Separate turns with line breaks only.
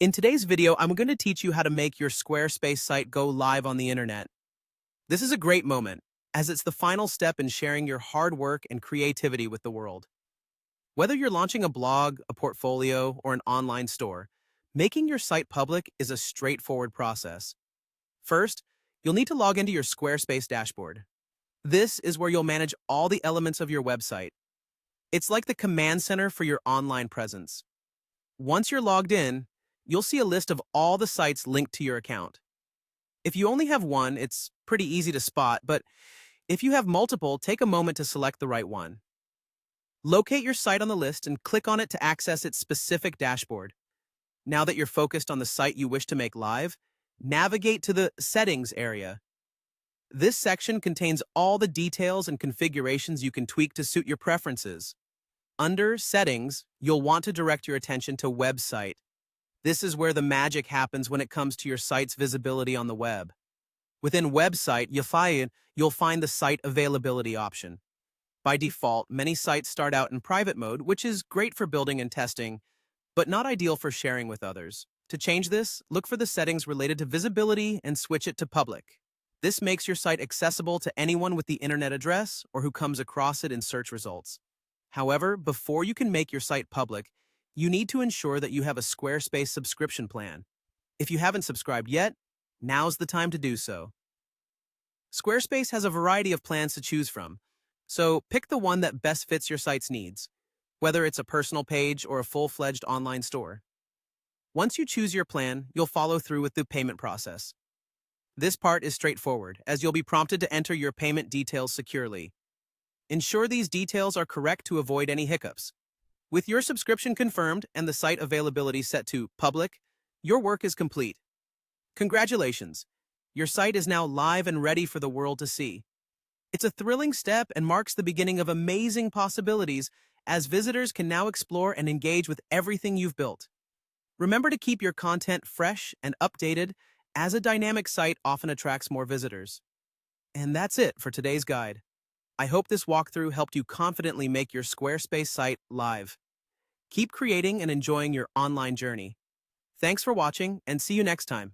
In today's video, I'm going to teach you how to make your Squarespace site go live on the internet. This is a great moment, as it's the final step in sharing your hard work and creativity with the world. Whether you're launching a blog, a portfolio, or an online store, making your site public is a straightforward process. First, you'll need to log into your Squarespace dashboard. This is where you'll manage all the elements of your website. It's like the command center for your online presence. Once you're logged in, you'll see a list of all the sites linked to your account. If you only have one, it's pretty easy to spot, but if you have multiple, take a moment to select the right one. Locate your site on the list and click on it to access its specific dashboard. Now that you're focused on the site you wish to make live, navigate to the Settings area. This section contains all the details and configurations you can tweak to suit your preferences. Under Settings, you'll want to direct your attention to Website. This is where the magic happens when it comes to your site's visibility on the web. Within Website, you'll find the Site Availability option. By default, many sites start out in private mode, which is great for building and testing, but not ideal for sharing with others. To change this, look for the settings related to visibility and switch it to public. This makes your site accessible to anyone with the internet address or who comes across it in search results. However, before you can make your site public, you need to ensure that you have a Squarespace subscription plan. If you haven't subscribed yet, now's the time to do so. Squarespace has a variety of plans to choose from, so pick the one that best fits your site's needs, whether it's a personal page or a full-fledged online store. Once you choose your plan, you'll follow through with the payment process. This part is straightforward, as you'll be prompted to enter your payment details securely. Ensure these details are correct to avoid any hiccups. With your subscription confirmed and the site availability set to public, your work is complete. Congratulations! Your site is now live and ready for the world to see. It's a thrilling step and marks the beginning of amazing possibilities as visitors can now explore and engage with everything you've built. Remember to keep your content fresh and updated, as a dynamic site often attracts more visitors. And that's it for today's guide. I hope this walkthrough helped you confidently make your Squarespace site live. Keep creating and enjoying your online journey. Thanks for watching, and see you next time.